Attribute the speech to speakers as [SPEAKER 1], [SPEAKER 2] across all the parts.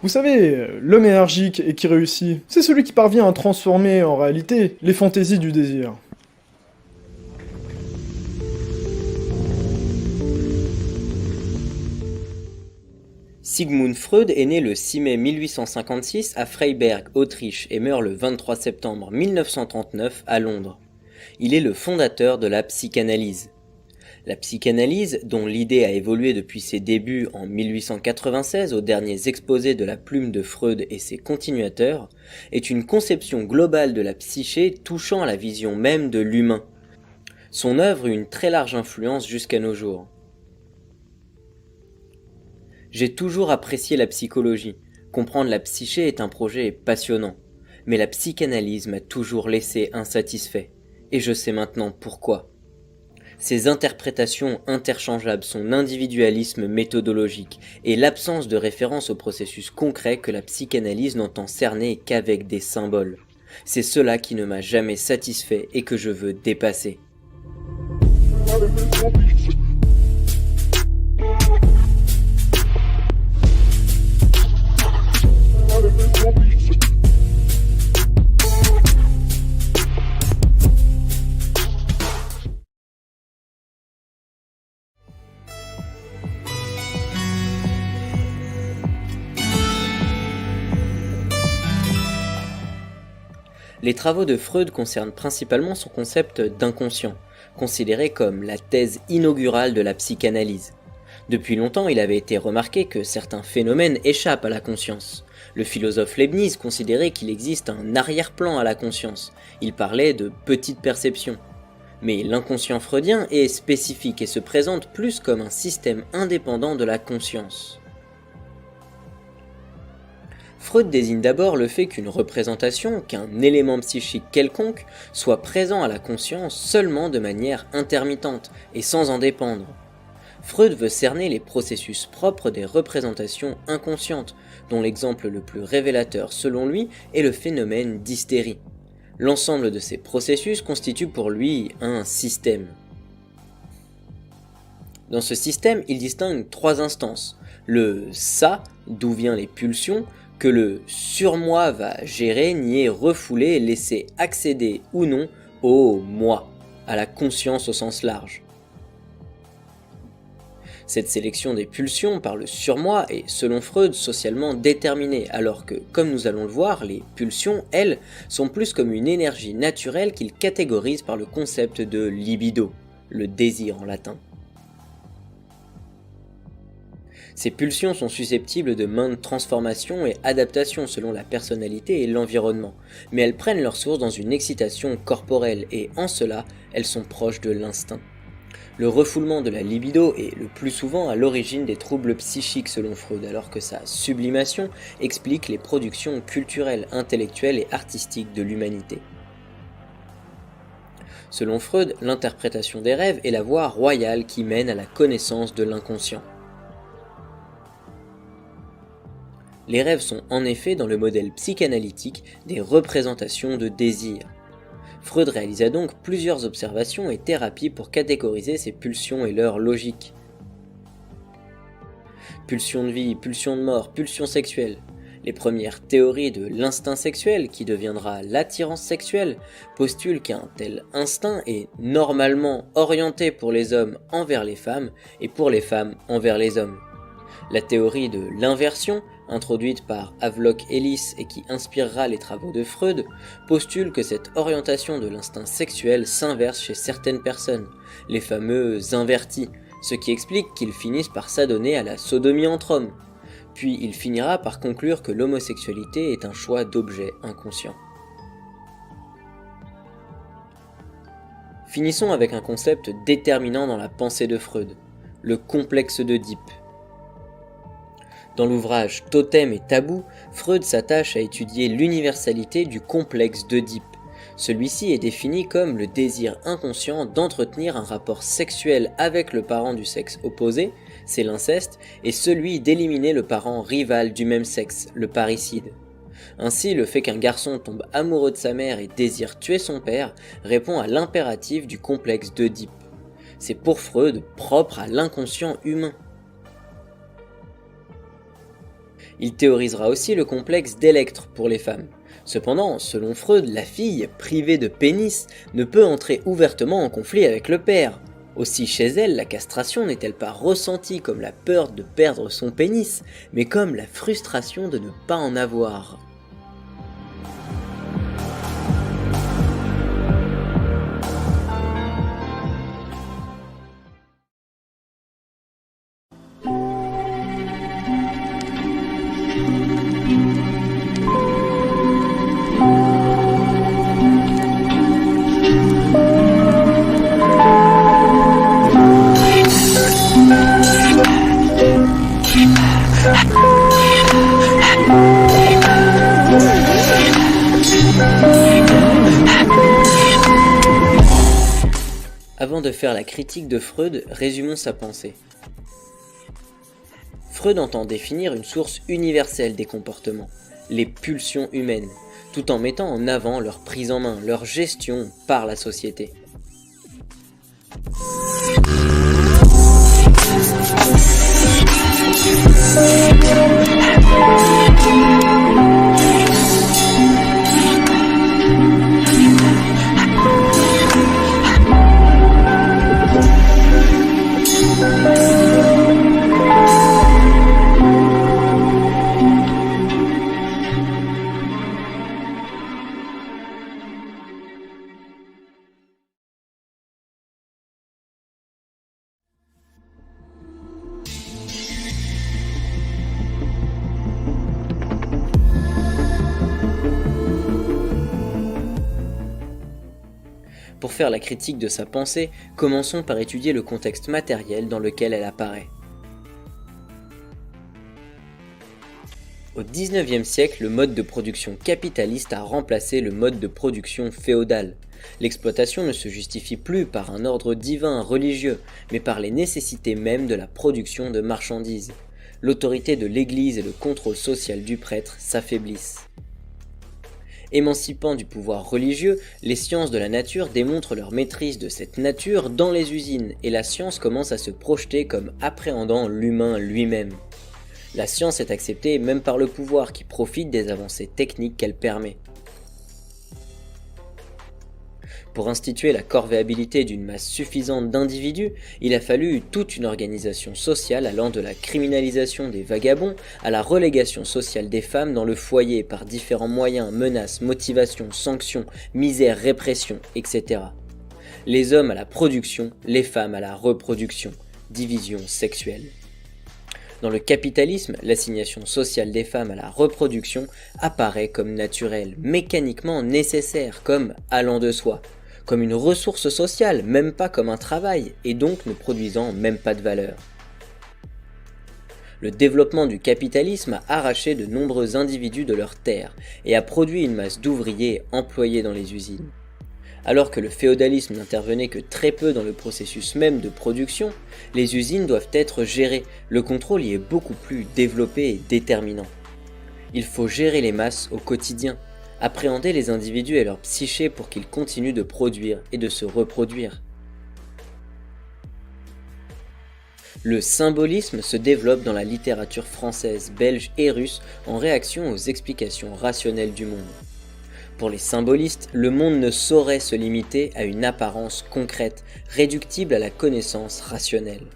[SPEAKER 1] Vous savez, l'homme énergique et qui réussit, c'est celui qui parvient à transformer en réalité les fantaisies du désir.
[SPEAKER 2] Sigmund Freud est né le 6 mai 1856 à Freiberg, Autriche, et meurt le 23 septembre 1939 à Londres. Il est le fondateur de la psychanalyse. La psychanalyse, dont l'idée a évolué depuis ses débuts en 1896 aux derniers exposés de la plume de Freud et ses continuateurs, est une conception globale de la psyché touchant à la vision même de l'humain. Son œuvre eut une très large influence jusqu'à nos jours. J'ai toujours apprécié la psychologie. Comprendre la psyché est un projet passionnant. Mais la psychanalyse m'a toujours laissé insatisfait. Et je sais maintenant pourquoi. Ses interprétations interchangeables, son individualisme méthodologique et l'absence de référence au processus concret que la psychanalyse n'entend cerner qu'avec des symboles. C'est cela qui ne m'a jamais satisfait et que je veux dépasser. Les travaux de Freud concernent principalement son concept d'inconscient, considéré comme la thèse inaugurale de la psychanalyse. Depuis longtemps, il avait été remarqué que certains phénomènes échappent à la conscience. Le philosophe Leibniz considérait qu'il existe un arrière-plan à la conscience. Il parlait de petites perceptions. Mais l'inconscient freudien est spécifique et se présente plus comme un système indépendant de la conscience. Freud désigne d'abord le fait qu'une représentation, qu'un élément psychique quelconque, soit présent à la conscience seulement de manière intermittente et sans en dépendre. Freud veut cerner les processus propres des représentations inconscientes, dont l'exemple le plus révélateur selon lui est le phénomène d'hystérie. L'ensemble de ces processus constitue pour lui un système. Dans ce système, il distingue trois instances. Le « ça », d'où viennent les pulsions, que le surmoi va gérer, nier, refouler, laisser accéder ou non au moi, à la conscience au sens large. Cette sélection des pulsions par le surmoi est, selon Freud, socialement déterminée, alors que, comme nous allons le voir, les pulsions, elles, sont plus comme une énergie naturelle qu'il catégorise par le concept de libido, le désir en latin. Ces pulsions sont susceptibles de maintes transformations et adaptations selon la personnalité et l'environnement, mais elles prennent leur source dans une excitation corporelle et en cela, elles sont proches de l'instinct. Le refoulement de la libido est le plus souvent à l'origine des troubles psychiques selon Freud, alors que sa sublimation explique les productions culturelles, intellectuelles et artistiques de l'humanité. Selon Freud, l'interprétation des rêves est la voie royale qui mène à la connaissance de l'inconscient. Les rêves sont en effet, dans le modèle psychanalytique, des représentations de désir. Freud réalisa donc plusieurs observations et thérapies pour catégoriser ces pulsions et leur logique. Pulsion de vie, pulsion de mort, pulsion sexuelle. Les premières théories de l'instinct sexuel, qui deviendra l'attirance sexuelle, postulent qu'un tel instinct est normalement orienté pour les hommes envers les femmes et pour les femmes envers les hommes. La théorie de l'inversion, introduite par Havelock Ellis et qui inspirera les travaux de Freud, postule que cette orientation de l'instinct sexuel s'inverse chez certaines personnes, les fameux invertis, ce qui explique qu'ils finissent par s'adonner à la sodomie entre hommes. Puis il finira par conclure que l'homosexualité est un choix d'objet inconscient. Finissons avec un concept déterminant dans la pensée de Freud, le complexe d'Œdipe. Dans l'ouvrage Totem et Tabou, Freud s'attache à étudier l'universalité du complexe d'Œdipe. Celui-ci est défini comme le désir inconscient d'entretenir un rapport sexuel avec le parent du sexe opposé, c'est l'inceste, et celui d'éliminer le parent rival du même sexe, le parricide. Ainsi, le fait qu'un garçon tombe amoureux de sa mère et désire tuer son père répond à l'impératif du complexe d'Œdipe. C'est pour Freud propre à l'inconscient humain. Il théorisera aussi le complexe d'Electre pour les femmes. Cependant, selon Freud, la fille, privée de pénis, ne peut entrer ouvertement en conflit avec le père. Aussi chez elle, la castration n'est-elle pas ressentie comme la peur de perdre son pénis, mais comme la frustration de ne pas en avoir. Avant de faire la critique de Freud, résumons sa pensée. Freud entend définir une source universelle des comportements, les pulsions humaines, tout en mettant en avant leur prise en main, leur gestion par la société. Pour faire la critique de sa pensée, commençons par étudier le contexte matériel dans lequel elle apparaît. Au XIXe siècle, le mode de production capitaliste a remplacé le mode de production féodal. L'exploitation ne se justifie plus par un ordre divin religieux, mais par les nécessités mêmes de la production de marchandises. L'autorité de l'Église et le contrôle social du prêtre s'affaiblissent. Émancipant du pouvoir religieux, les sciences de la nature démontrent leur maîtrise de cette nature dans les usines, et la science commence à se projeter comme appréhendant l'humain lui-même. La science est acceptée même par le pouvoir qui profite des avancées techniques qu'elle permet. Pour instituer la corvéabilité d'une masse suffisante d'individus, il a fallu toute une organisation sociale allant de la criminalisation des vagabonds à la relégation sociale des femmes dans le foyer par différents moyens, menaces, motivations, sanctions, misère, répression, etc. Les hommes à la production, les femmes à la reproduction, division sexuelle. Dans le capitalisme, l'assignation sociale des femmes à la reproduction apparaît comme naturelle, mécaniquement nécessaire, comme allant de soi, comme une ressource sociale, même pas comme un travail, et donc ne produisant même pas de valeur. Le développement du capitalisme a arraché de nombreux individus de leurs terres et a produit une masse d'ouvriers employés dans les usines. Alors que le féodalisme n'intervenait que très peu dans le processus même de production, les usines doivent être gérées, le contrôle y est beaucoup plus développé et déterminant. Il faut gérer les masses au quotidien, appréhender les individus et leur psyché pour qu'ils continuent de produire et de se reproduire. Le symbolisme se développe dans la littérature française, belge et russe en réaction aux explications rationnelles du monde. Pour les symbolistes, le monde ne saurait se limiter à une apparence concrète, réductible à la connaissance rationnelle.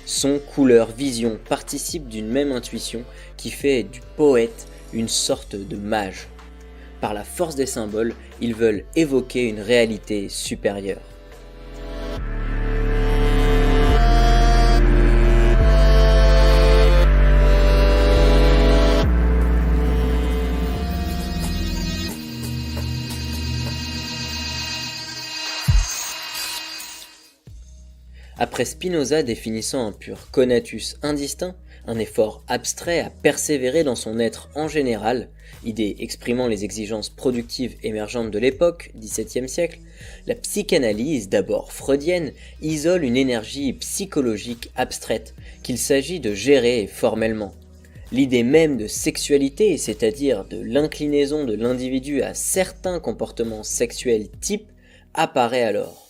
[SPEAKER 2] Son, couleur, vision participent d'une même intuition qui fait du poète une sorte de mage. Par la force des symboles, ils veulent évoquer une réalité supérieure. Après Spinoza définissant un pur conatus indistinct, un effort abstrait à persévérer dans son être en général, idée exprimant les exigences productives émergentes de l'époque, XVIIe siècle, la psychanalyse, d'abord freudienne, isole une énergie psychologique abstraite qu'il s'agit de gérer formellement. L'idée même de sexualité, c'est-à-dire de l'inclinaison de l'individu à certains comportements sexuels types, apparaît alors.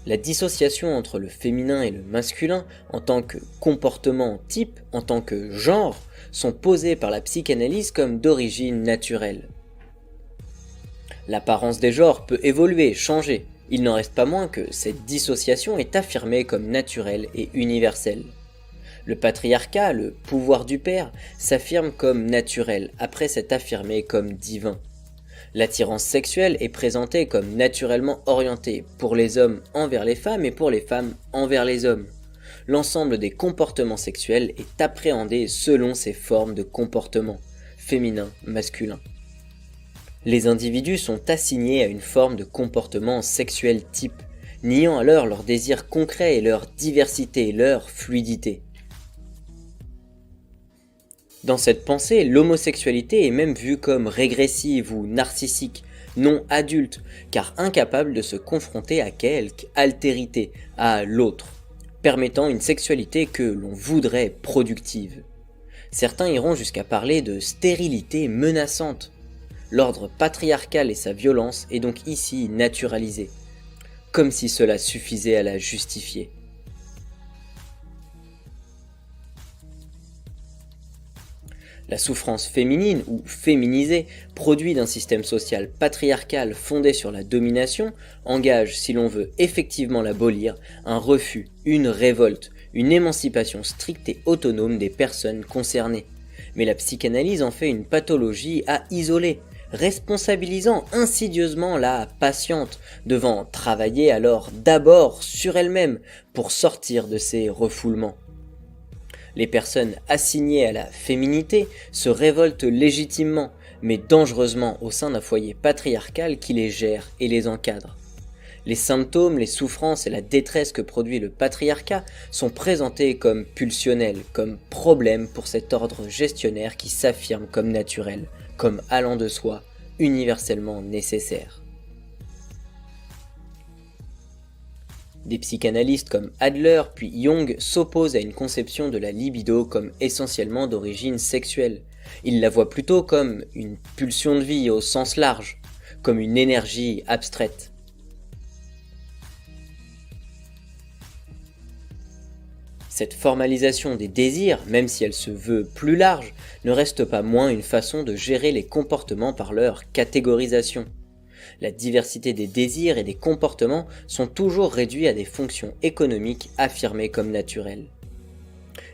[SPEAKER 2] La dissociation entre le féminin et le masculin en tant que comportement type, en tant que genre, sont posées par la psychanalyse comme d'origine naturelle. L'apparence des genres peut évoluer, changer, il n'en reste pas moins que cette dissociation est affirmée comme naturelle et universelle. Le patriarcat, le pouvoir du père, s'affirme comme naturel après s'être affirmé comme divin. L'attirance sexuelle est présentée comme naturellement orientée pour les hommes envers les femmes et pour les femmes envers les hommes. L'ensemble des comportements sexuels est appréhendé selon ces formes de comportement, féminin, masculin. Les individus sont assignés à une forme de comportement sexuel type, niant alors leur désir concret et leur diversité, leur fluidité. Dans cette pensée, l'homosexualité est même vue comme régressive ou narcissique, non adulte, car incapable de se confronter à quelque altérité, à l'autre, permettant une sexualité que l'on voudrait productive. Certains iront jusqu'à parler de stérilité menaçante. L'ordre patriarcal et sa violence est donc ici naturalisé, comme si cela suffisait à la justifier. La souffrance féminine ou féminisée, produit d'un système social patriarcal fondé sur la domination, engage, si l'on veut effectivement l'abolir, un refus, une révolte, une émancipation stricte et autonome des personnes concernées. Mais la psychanalyse en fait une pathologie à isoler, responsabilisant insidieusement la patiente, devant travailler alors d'abord sur elle-même pour sortir de ces refoulements. Les personnes assignées à la féminité se révoltent légitimement, mais dangereusement au sein d'un foyer patriarcal qui les gère et les encadre. Les symptômes, les souffrances et la détresse que produit le patriarcat sont présentés comme pulsionnels, comme problèmes pour cet ordre gestionnaire qui s'affirme comme naturel, comme allant de soi, universellement nécessaire. Des psychanalystes comme Adler puis Jung s'opposent à une conception de la libido comme essentiellement d'origine sexuelle. Ils la voient plutôt comme une pulsion de vie au sens large, comme une énergie abstraite. Cette formalisation des désirs, même si elle se veut plus large, ne reste pas moins une façon de gérer les comportements par leur catégorisation. La diversité des désirs et des comportements sont toujours réduits à des fonctions économiques affirmées comme naturelles.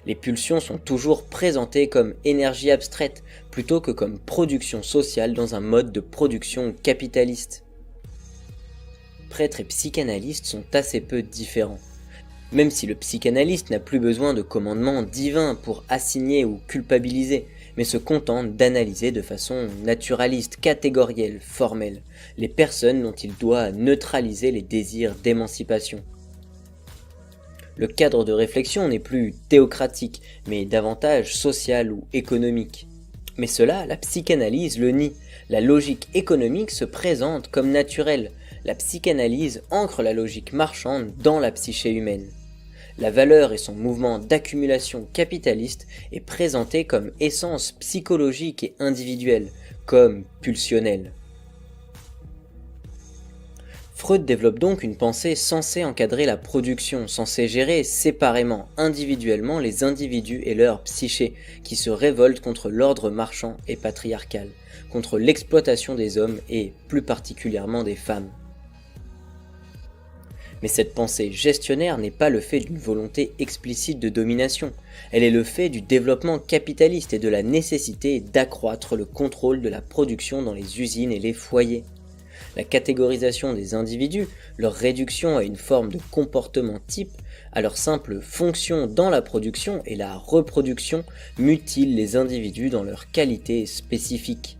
[SPEAKER 2] Les pulsions sont toujours présentées comme énergie abstraite plutôt que comme production sociale dans un mode de production capitaliste. Prêtres et psychanalystes sont assez peu différents. Même si le psychanalyste n'a plus besoin de commandements divins pour assigner ou culpabiliser, mais se contente d'analyser de façon naturaliste, catégorielle, formelle, les personnes dont il doit neutraliser les désirs d'émancipation. Le cadre de réflexion n'est plus théocratique, mais davantage social ou économique. Mais cela, la psychanalyse le nie. La logique économique se présente comme naturelle. La psychanalyse ancre la logique marchande dans la psyché humaine. La valeur et son mouvement d'accumulation capitaliste est présenté comme essence psychologique et individuelle, comme pulsionnelle. Freud développe donc une pensée censée encadrer la production, censée gérer séparément, individuellement les individus et leur psyché, qui se révoltent contre l'ordre marchand et patriarcal, contre l'exploitation des hommes et plus particulièrement des femmes. Mais cette pensée gestionnaire n'est pas le fait d'une volonté explicite de domination, elle est le fait du développement capitaliste et de la nécessité d'accroître le contrôle de la production dans les usines et les foyers. La catégorisation des individus, leur réduction à une forme de comportement type, à leur simple fonction dans la production et la reproduction mutilent les individus dans leurs qualités spécifiques.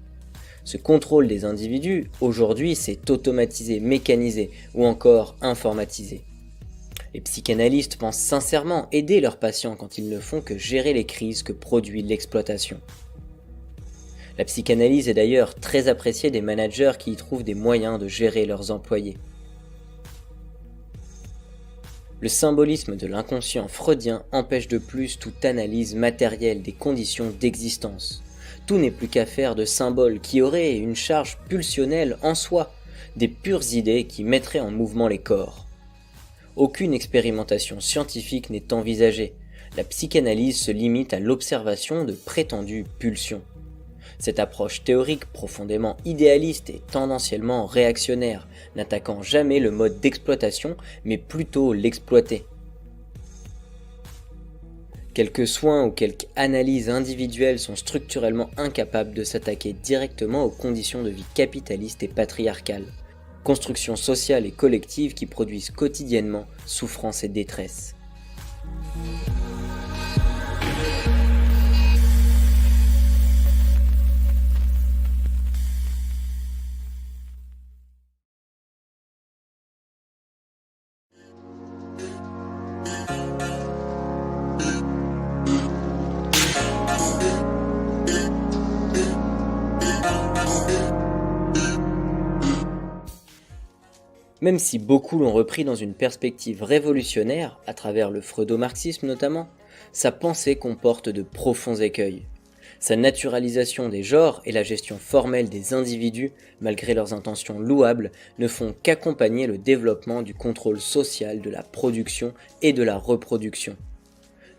[SPEAKER 2] Ce contrôle des individus, aujourd'hui, s'est automatisé, mécanisé ou encore informatisé. Les psychanalystes pensent sincèrement aider leurs patients quand ils ne font que gérer les crises que produit l'exploitation. La psychanalyse est d'ailleurs très appréciée des managers qui y trouvent des moyens de gérer leurs employés. Le symbolisme de l'inconscient freudien empêche de plus toute analyse matérielle des conditions d'existence. Tout n'est plus qu'affaire de symboles qui auraient une charge pulsionnelle en soi, des pures idées qui mettraient en mouvement les corps. Aucune expérimentation scientifique n'est envisagée. La psychanalyse se limite à l'observation de prétendues pulsions. Cette approche théorique profondément idéaliste et tendanciellement réactionnaire, n'attaquant jamais le mode d'exploitation, mais plutôt l'exploité. Quelques soins ou quelques analyses individuelles sont structurellement incapables de s'attaquer directement aux conditions de vie capitalistes et patriarcales, constructions sociales et collectives qui produisent quotidiennement souffrance et détresse. Même si beaucoup l'ont repris dans une perspective révolutionnaire, à travers le freudo-marxisme notamment, sa pensée comporte de profonds écueils. Sa naturalisation des genres et la gestion formelle des individus, malgré leurs intentions louables, ne font qu'accompagner le développement du contrôle social de la production et de la reproduction.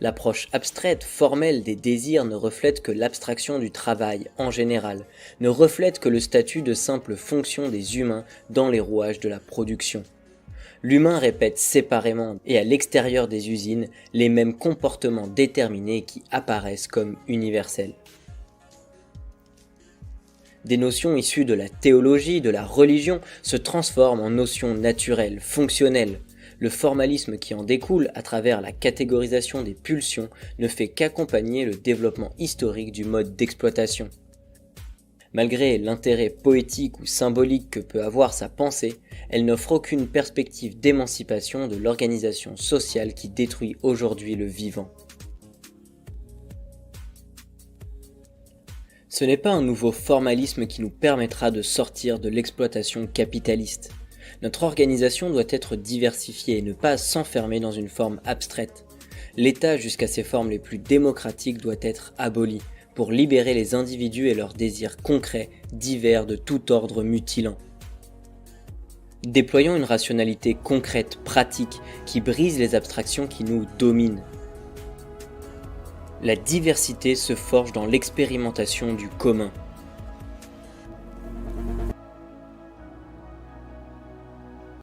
[SPEAKER 2] L'approche abstraite, formelle des désirs ne reflète que l'abstraction du travail en général, ne reflète que le statut de simple fonction des humains dans les rouages de la production. L'humain répète séparément et à l'extérieur des usines les mêmes comportements déterminés qui apparaissent comme universels. Des notions issues de la théologie, de la religion, se transforment en notions naturelles, fonctionnelles. Le formalisme qui en découle à travers la catégorisation des pulsions ne fait qu'accompagner le développement historique du mode d'exploitation. Malgré l'intérêt poétique ou symbolique que peut avoir sa pensée, elle n'offre aucune perspective d'émancipation de l'organisation sociale qui détruit aujourd'hui le vivant. Ce n'est pas un nouveau formalisme qui nous permettra de sortir de l'exploitation capitaliste. Notre organisation doit être diversifiée et ne pas s'enfermer dans une forme abstraite. L'État, jusqu'à ses formes les plus démocratiques, doit être aboli pour libérer les individus et leurs désirs concrets, divers de tout ordre mutilant. Déployons une rationalité concrète, pratique, qui brise les abstractions qui nous dominent. La diversité se forge dans l'expérimentation du commun.